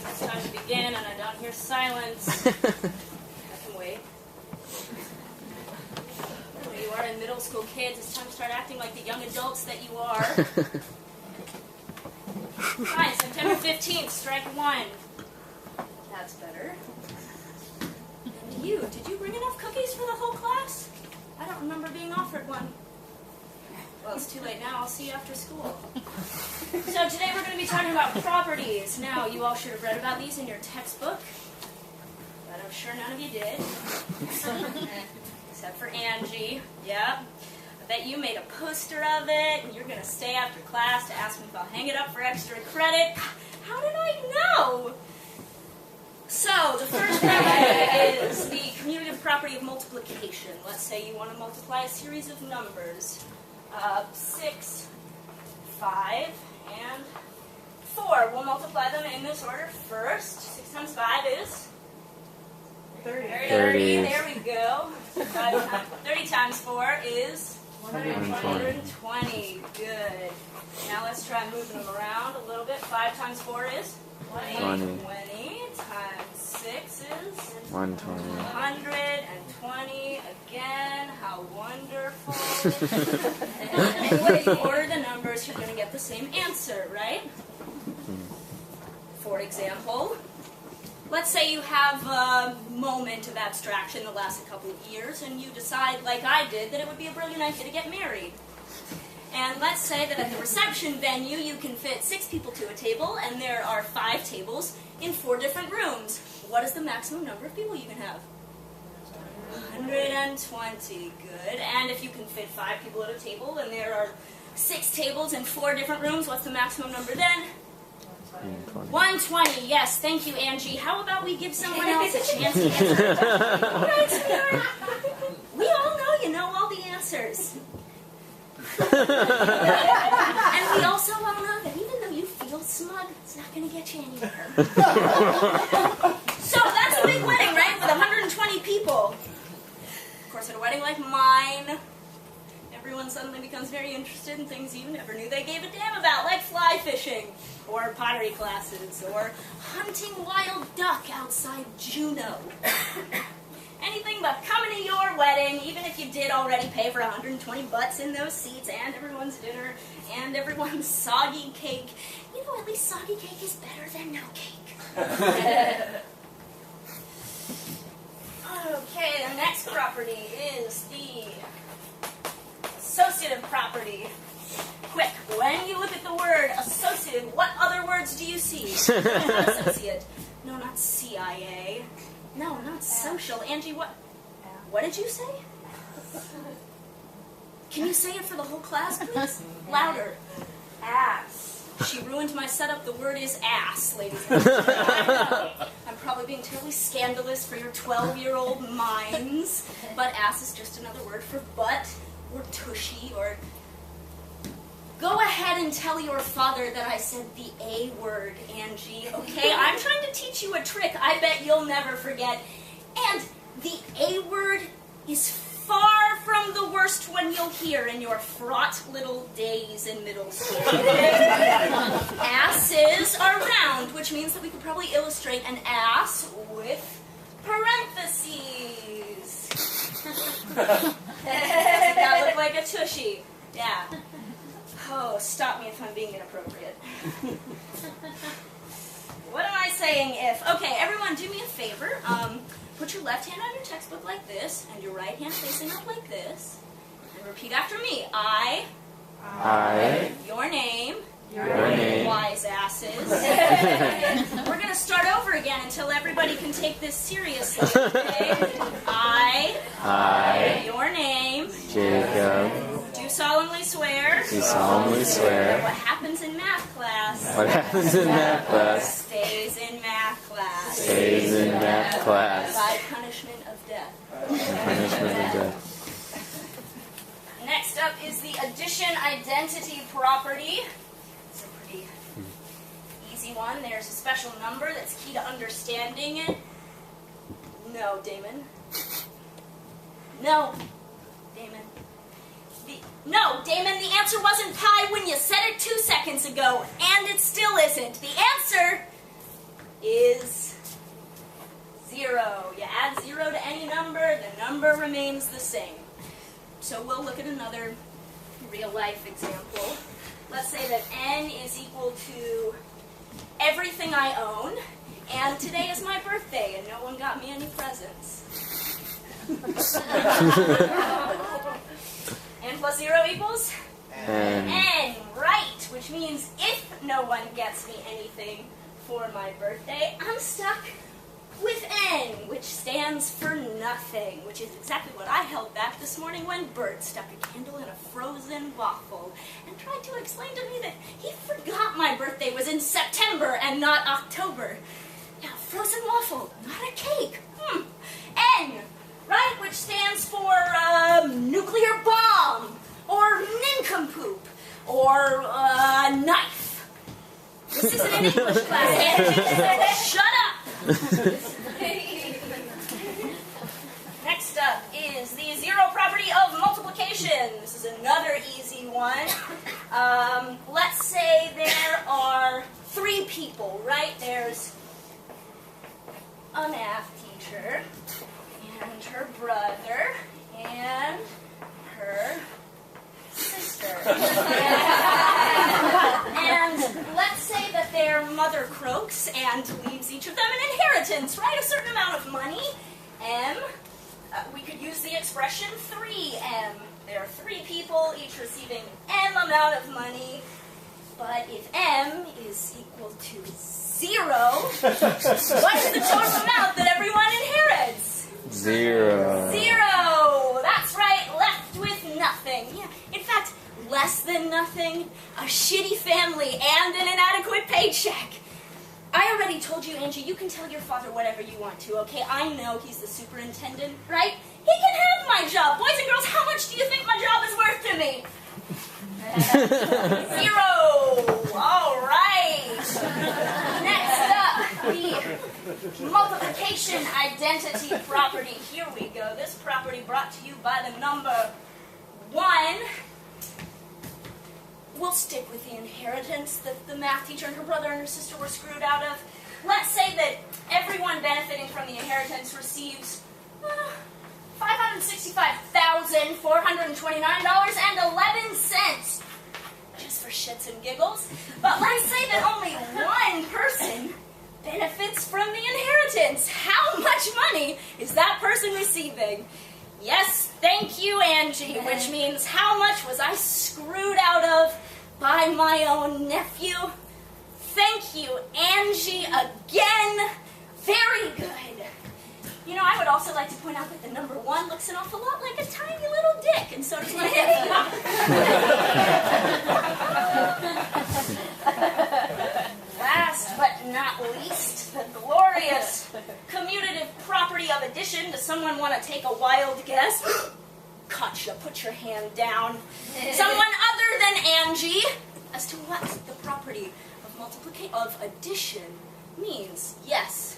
It's time to begin, and I don't hear silence. I can wait. When you are in middle school kids, it's time to start acting like the young adults that you are. Fine, September 15th, strike one. That's better. And you, did you bring enough cookies for the whole class? I don't remember being offered one. Well, it's too late now. I'll see you after school. So today we're going to be talking about properties. Now, you all should have read about these in your textbook, but I'm sure none of you did. Except for Angie. Yeah. I bet you made a poster of it, and you're going to stay after class to ask me if I'll hang it up for extra credit. How did I know? So, the first property is the commutative property of multiplication. Let's say you want to multiply a series of numbers. 6, 5, and 4. We'll multiply them in this order first. 6 times 5 is? 30. There we go. 30 times 4 is? 120. Good. Now let's try moving them around a little bit. 5 times 4 is? 20 times 6 is? 120. 120 again. How wonderful. And when you order the numbers, you're going to get the same answer, right? For example, let's say you have a moment of abstraction that lasts a couple of years, and you decide, like I did, that it would be a brilliant idea to get married. And let's say that at the reception venue, you can fit 6 people to a table, and there are 5 tables in 4 different rooms. What is the maximum number of people you can have? 120. Good. And if you can fit 5 people at a table, and there are 6 tables in 4 different rooms, what's the maximum number then? 120. Yes, thank you, Angie. How about we give someone else a chance to answer? All right, sweetheart. We all know you know all the answers. And we also all know that even though you feel smug, it's not going to get you anywhere. So that's a big wedding, right? With 120 people. Of course, at a wedding like mine, everyone suddenly becomes very interested in things you never knew they gave a damn about, like fly fishing, or pottery classes, or hunting wild duck outside Juneau. Anything but coming to your wedding, even if you did already pay for 120 butts in those seats, and everyone's dinner, and everyone's soggy cake. You know, at least soggy cake is better than no cake. Okay, the next property is the associative property. Quick, when you look at the word associative, what other words do you see? Not associate. No, not CIA. No, not social. Angie, what did you say? Can you say it for the whole class, please? Louder. Ass. She ruined my setup. The word is ass, ladies and gentlemen. I know. I'm probably being terribly scandalous for your 12-year-old minds, but ass is just another word for butt, or tushy, or... Go ahead and tell your father that I said the A word, Angie, okay? I'm trying to teach you a trick I bet you'll never forget. And the A word is far from the worst one you'll hear in your fraught little days in middle school. Asses are round, which means that we could probably illustrate an ass with parentheses. Doesn't that look like a tushy? Yeah. Oh, stop me if I'm being inappropriate. What am I saying if? Okay, everyone do me a favor. Put your left hand on your textbook like this, and your right hand facing up like this. And repeat after me. I. Your name. Wise asses. We're going to start over again until everybody can take this seriously, okay? I. Your name. Jacob. Do solemnly swear. Do solemnly swear. What happens in math class? What happens in math class? Stays in math class. Stays in math class. By punishment of death. Punishment of death. Next up is the addition identity property. It's a pretty easy one. There's a special number that's key to understanding it. No, Damon. No, Damon. No, Damon, the answer wasn't pi when you said it 2 seconds ago, and it still isn't. The answer is remains the same. So we'll look at another real-life example. Let's say that n is equal to everything I own, and today is my birthday, and no one got me any presents. N plus 0 equals? N, right, which means if no one gets me anything for my birthday, I'm stuck with N, which stands for nothing, which is exactly what I held back this morning when Bert stuck a candle in a frozen waffle and tried to explain to me that he forgot my birthday was in September and not October. Now, frozen waffle, not a cake. N, right, which stands for nuclear bomb, or nincompoop, or knife. This isn't an English class, Angie. Shut up. Next up is the zero property of multiplication. This is another easy one. Let's say there are 3 people, right? There's a math teacher, and her brother, and her sister. And let's say that their mother croaks and leaves each of them an inheritance, right? A certain amount of money. M. We could use the expression 3M. There are 3 people, each receiving M amount of money. But if M is equal to 0, what is the total amount that everyone inherits? 0. 0. That's right, left with nothing. Yeah. In fact, less than nothing, a shitty family, and an inadequate paycheck. I already told you, Angie, you can tell your father whatever you want to, okay? I know he's the superintendent, right? He can have my job. Boys and girls, how much do you think my job is worth to me? 0. All right. Next up, the multiplication identity property. Here we go. This property brought to you by the number 1. We'll stick with the inheritance that the math teacher and her brother and her sister were screwed out of. Let's say that everyone benefiting from the inheritance receives $565,429.11, just for shits and giggles. But let's say that only one person benefits from the inheritance. How much money is that person receiving? Yes, thank you, Angie, which means how much was I screwed out of by my own nephew? Thank you, Angie, again. Very good. You know, I would also like to point out that the number 1 looks an awful lot like a tiny little dick, and so does my nephew. Last but not least, the glorious commutative property of addition. Does someone want to take a wild guess? Katja, put your hand down. Someone other than Angie, as to what the property of addition means. Yes.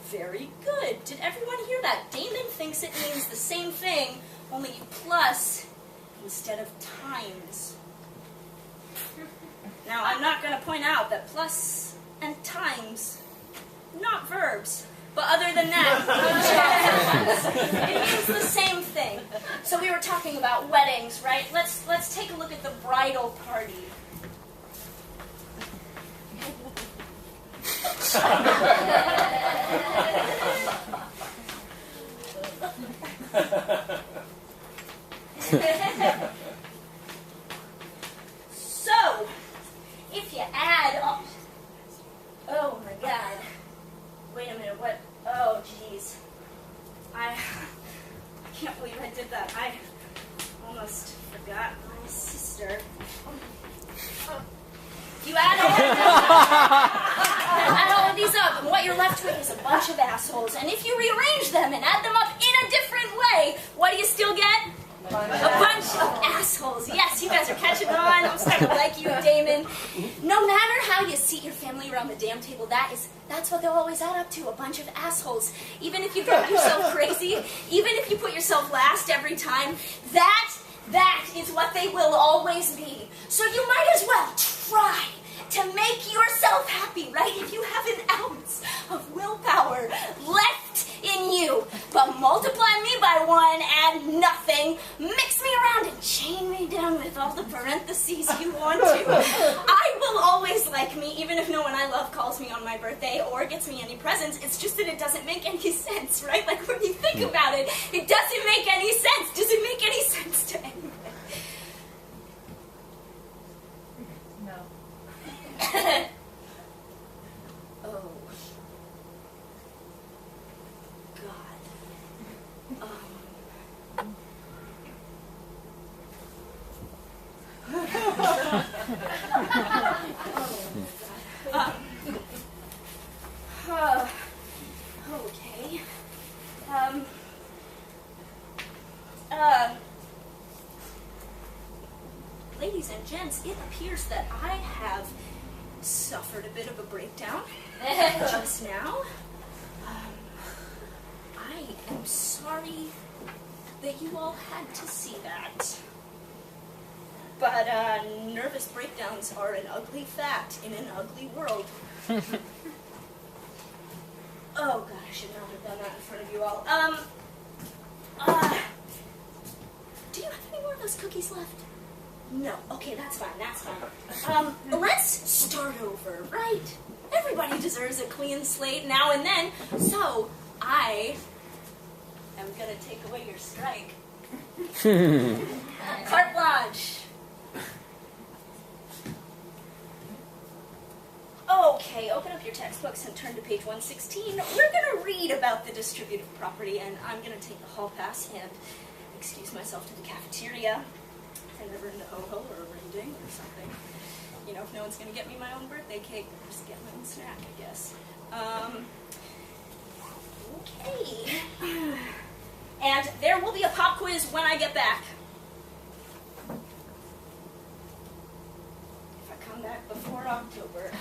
Very good. Did everyone hear that? Damon thinks it means the same thing, only plus instead of times. Now, I'm not going to point out that plus and times, not verbs. But other than that, it means the same thing. So we were talking about weddings, right? Let's take a look at the bridal party. So, if you add up, oh my God. Wait a minute, what? Oh, jeez. I can't believe I did that. I almost forgot my sister. You add all of these up, and what you're left with is a bunch of assholes. And if you rearrange them and add them up in a different way, what do you still get? A bunch of assholes. Yes, you guys are catching on. I'm starting to like you, Damon. No matter how you seat your family around the damn table, that's what they'll always add up to, a bunch of assholes. Even if you drive yourself crazy, even if you put yourself last every time, that is what they will always be. So you might as well try to make yourself happy, right? If you have an ounce of willpower left in you, but multiply sees you want to. I will always like me, even if no one I love calls me on my birthday or gets me any presents. It's just that it doesn't make any sense, right? Like, when you think about it, it doesn't make any sense. Does it make any sense to anyone? No. Oh. God. Okay. Ladies and gents, it appears that I have suffered a bit of a breakdown just now. I am sorry that you all had to see that. But nervous breakdowns are an ugly fact in an ugly world. Oh god, I should not have done that in front of you all. Do you have any more of those cookies left? No. Okay, that's fine, that's fine. Let's start over, right? Everybody deserves a clean slate now and then, so I am gonna take away your strike. Carte blanche. Okay, open up your textbooks and turn to page 116. We're going to read about the distributive property, and I'm going to take the hall pass and excuse myself to the cafeteria. And never into ho-ho or a ring-ding or something. You know, if no one's going to get me my own birthday cake, I'll just get my own snack, I guess. Okay. And there will be a pop quiz when I get back. If I come back before October.